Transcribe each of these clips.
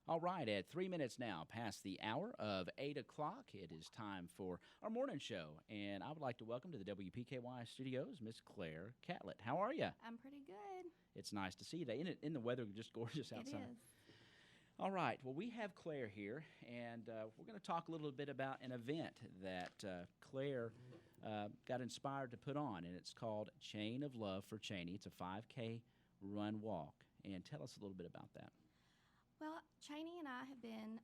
All right, at 3 minutes now past the hour of 8 o'clock, it is time for our morning show. And I would like to welcome to the WPKY studios Miss Claire Catlett. How are you? I'm pretty good. It's nice to see you today. Isn't the weather just gorgeous outside? It is. All right, well, we have Claire here, and we're going to talk a little bit about an event that Claire got inspired to put on, and it's called Chain of Love for Chaney. It's a 5K run walk. And tell us a little bit about that. Well, Chaney and I have been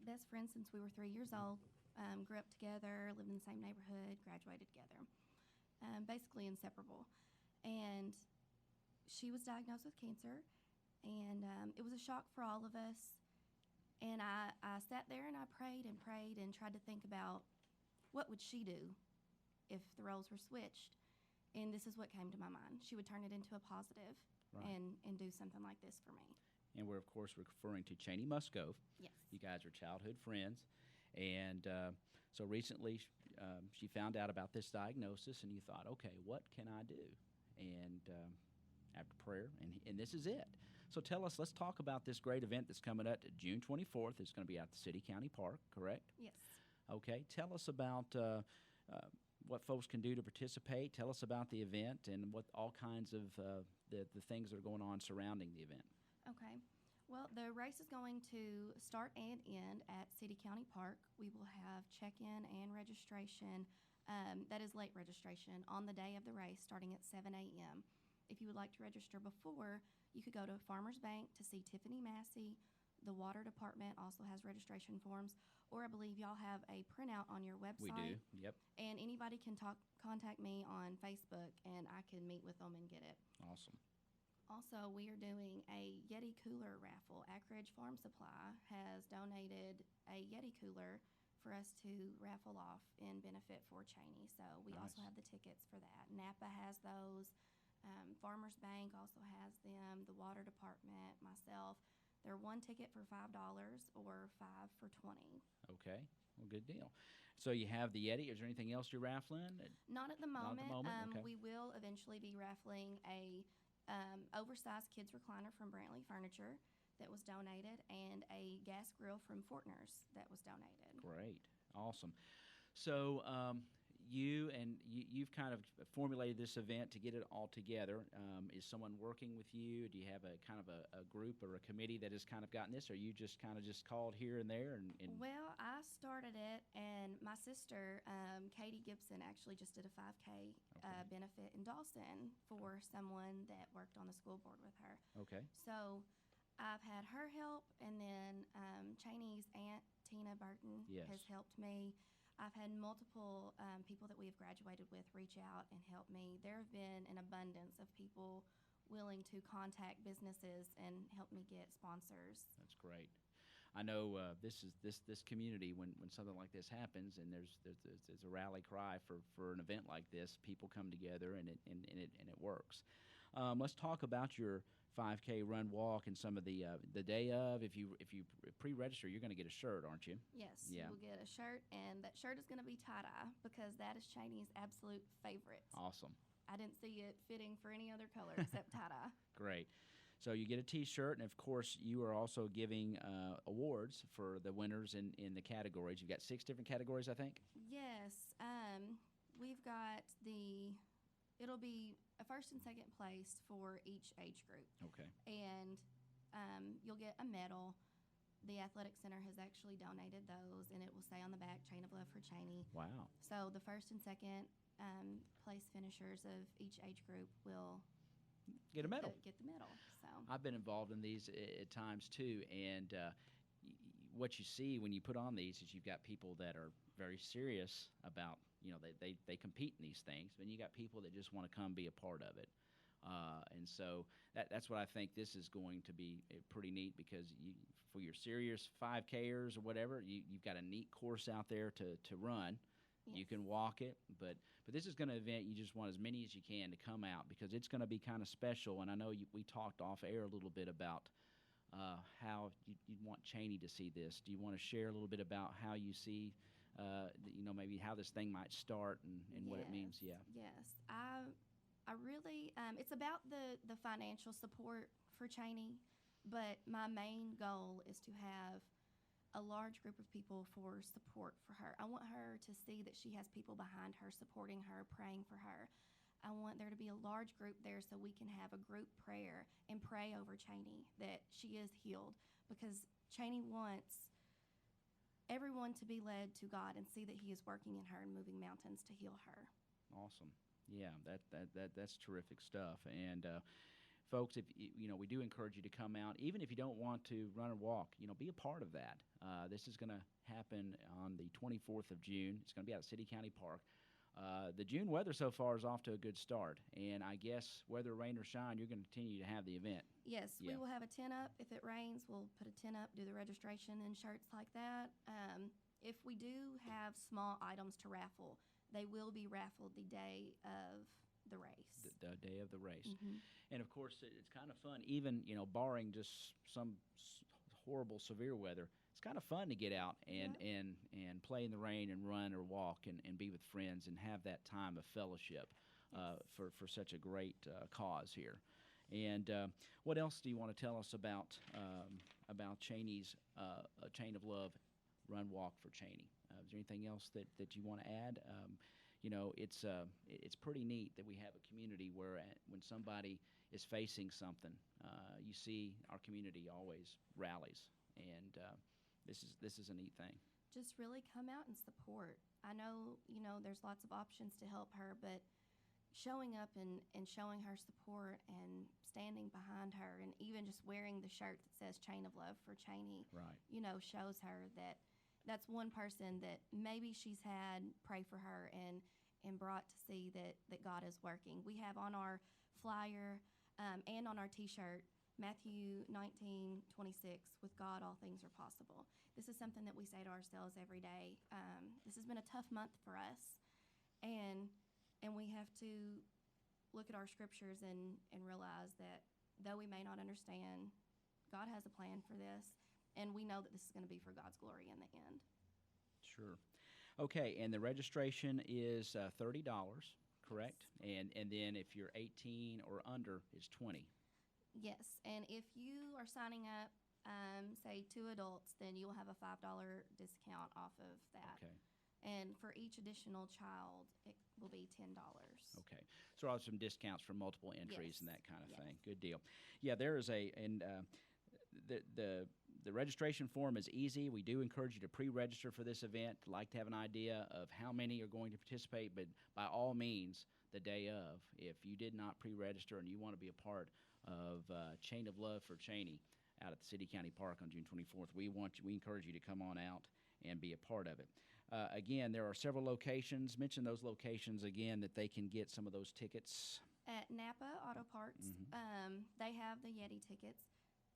best friends since we were 3 years old. Grew up together, lived in the same neighborhood, graduated together. Basically inseparable. And she was diagnosed with cancer, and it was a shock for all of us. And I sat there and I prayed and tried to think about what would she do if the roles were switched. And this is what came to my mind. She would turn it into a positive, right, and do something like this for me. And we're, of course, referring to Chaney Musgove. Yes. You guys are childhood friends. And so recently she found out about this diagnosis, and you thought, okay, what can I do? And after prayer, and this is it. So tell us, let's talk about this great event that's coming up June 24th. It's going to be at the City County Park, correct? Yes. Okay. Tell us about what folks can do to participate. Tell us about the event and what all kinds of the things that are going on surrounding the event. Okay. Well, the race is going to start and end at City County Park. We will have check-in and registration, that is late registration, on the day of the race starting at 7 a.m. If you would like to register before, you could go to Farmers Bank to see Tiffany Massey. The water department also has registration forms, or I believe y'all have a printout on your website. We do, yep. And anybody can contact me on Facebook, and I can meet with them and get it. Awesome. Also, we are doing a Yeti cooler raffle. Anchorage Farm Supply has donated a Yeti cooler for us to raffle off in benefit for Chaney. So we also have the tickets for that. Napa has those. Farmers Bank also has them. The water department, myself. They're one ticket for $5 or 5 for $20. Okay. Well, good deal. So you have the Yeti. Is there anything else you're raffling? Not at the moment. Not at the moment? Okay. We will eventually be raffling a oversized kids recliner from Brantley Furniture that was donated, and a gas grill from Fortner's that was donated. Great. Awesome. So you've kind of formulated this event to get it all together. Is someone working with you? Do you have a kind of a group or a committee that has kind of gotten this, or you just kind of just called here and there? Well, I started it, and my sister, Katie Gibson, actually just did a 5K benefit in Dawson for someone that worked on the school board with her. Okay. So I've had her help, and then Chaney's aunt, Tina Burton, has helped me. I've had multiple people that we have graduated with reach out and help me. There have been an abundance of people willing to contact businesses and help me get sponsors. That's great. I know this community, when something like this happens and there's a rally cry for an event like this, people come together and it works. Let's talk about your 5K run walk and some of the day of. If you pre-register, you're going to get a shirt, aren't you? Yes, yeah. You will get a shirt, and that shirt is going to be tie-dye because that is Chaney's absolute favorite. Awesome. I didn't see it fitting for any other color except tie-dye. Great. So you get a T-shirt, and of course you are also giving awards for the winners in the categories. You've got 6 different categories, I think? Yes. We've got it'll be a first and second place for each age group. Okay. And you'll get a medal. The Athletic Center has actually donated those, and it will say on the back, Chain of Love for Chaney. Wow. So the first and second place finishers of each age group will get a medal. Get the medal. So I've been involved in these at times too, and what you see when you put on these is you've got people that are very serious about, they compete in these things, but you got people that just want to come be a part of it. And so that's what I think this is going to be pretty neat, because for your serious 5Kers or whatever, you've got a neat course out there to run. Yes. You can walk it, but this is going to event you just want as many as you can to come out, because it's going to be kind of special. And I know we talked off air a little bit about how you'd want Chaney to see this. Do you want to share a little bit about how you see, maybe how this thing might start and what it means? Yeah. Yes. I really, it's about the financial support for Chaney. But my main goal is to have a large group of people for support for her. I want her to see that she has people behind her, supporting her, praying for her. I want there to be a large group there so we can have a group prayer and pray over Chaney that she is healed, because Chaney wants everyone to be led to God and see that He is working in her and moving mountains to heal her. Awesome. Yeah, that's terrific stuff. And folks, if we do encourage you to come out, even if you don't want to run or walk. Be a part of that. This is going to happen on the 24th of June. It's going to be out at City County Park. The June weather so far is off to a good start, and I guess whether rain or shine, you're going to continue to have the event. Yes, we will have a tent up. If it rains, we'll put a tent up, do the registration and shirts like that. If we do have small items to raffle, they will be raffled the day of the race. The day of the race. Mm-hmm. And, of course, it's kind of fun, even, barring just some horrible severe weather. It's kind of fun to get out and play in the rain and run or walk and be with friends and have that time of fellowship for such a great cause here. And what else do you want to tell us about Chaney's Chain of Love Run Walk for Chaney? Is there anything else that you want to add? It's pretty neat that we have a community where when somebody is facing something, you see our community always rallies, and this is a neat thing. Just really come out and support. I know, there's lots of options to help her, but showing up and showing her support and standing behind her, and even just wearing the shirt that says Chain of Love for Chaney, right. Shows her that that's one person that maybe she's had pray for her and brought to see that God is working. We have on our flyer and on our T-shirt, Matthew 19:26, with God all things are possible. This is something that we say to ourselves every day. This has been a tough month for us, and we have to look at our scriptures and realize that though we may not understand, God has a plan for this, and we know that this is going to be for God's glory in the end. Sure. Okay, and the registration is $30, correct? Yes. And then if you're 18 or under, it's $20. Yes, and if you are signing up, say 2 adults, then you'll have a $5 discount off of that. Okay. And for each additional child, it will be $10. Okay. So I'll have some discounts for multiple entries and that kind of thing. Good deal. Yeah, there is the registration form is easy. We do encourage you to pre-register for this event. Like to have an idea of how many are going to participate, but by all means, the day of, if you did not pre-register and you want to be a part of Chain of Love for Chaney out at the City County Park on June 24th, we encourage you to come on out and be a part of it. Again, there are several locations. Mention those locations again that they can get some of those tickets. At Napa Auto Parts, they have the Yeti tickets.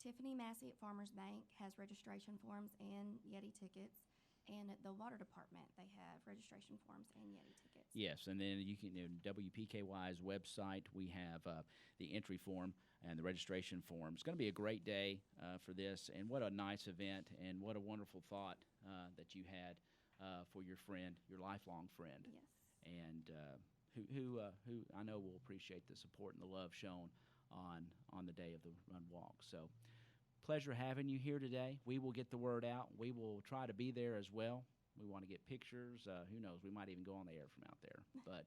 Tiffany Massey at Farmers Bank has registration forms and Yeti tickets. And at the water department, they have registration forms and Yeti tickets. Yes, and then you can, WPKY's website, we have the entry form and the registration form. It's going to be a great day for this, and what a nice event, and what a wonderful thought that you had for your friend, your lifelong friend. Yes. And who I know will appreciate the support and the love shown on the day of the Run Walk. So, pleasure having you here today. We will get the word out. We will try to be there as well. We want to get pictures. Who knows? We might even go on the air from out there. But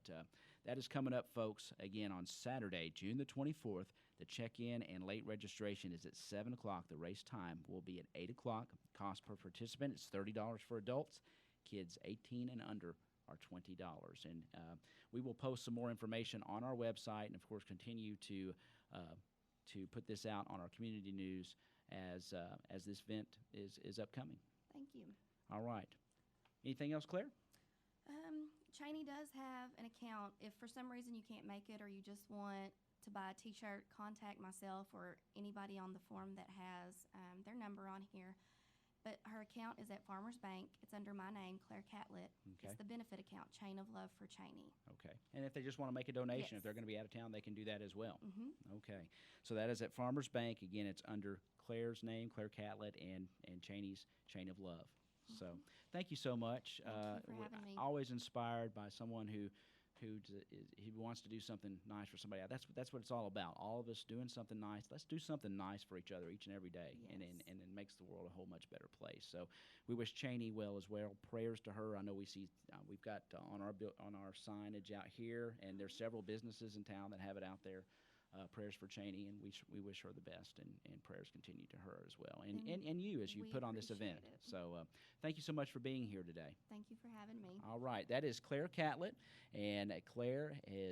that is coming up, folks, again on Saturday, June the 24th. The check-in and late registration is at 7 o'clock. The race time will be at 8 o'clock. Cost per participant is $30 for adults. Kids 18 and under are $20. And we will post some more information on our website and, of course, continue to put this out on our community news as this event is upcoming. Thank you. All right. Anything else, Claire? Chaney does have an account. If for some reason you can't make it or you just want to buy a T-shirt, contact myself or anybody on the form that has their number on here. But her account is at Farmers Bank. It's under my name, Claire Catlett. Okay. It's the benefit account, Chain of Love for Chaney. Okay. And if they just want to make a donation, Yes. if they're going to be out of town, they can do that as well. Mm-hmm. Okay. So that is at Farmers Bank. Again, it's under Claire's name, Claire Catlett, and Chaney's Chain of Love. So thank you so much. Thank you for having me. Always inspired by someone who who wants to do something nice for somebody else. That's what it's all about. All of us doing something nice. Let's do something nice for each other each and every day, Yes. and it makes the world a whole much better place. So we wish Chaney well as well. Prayers to her. I know we've got on our signage out here, and there's several businesses in town that have it out there. Prayers for Chaney, and we wish her the best, and prayers continue to her as well, and you as you we put on this appreciate event. it. So thank you so much for being here today. Thank you for having me. All right, that is Claire Catlett, and Claire is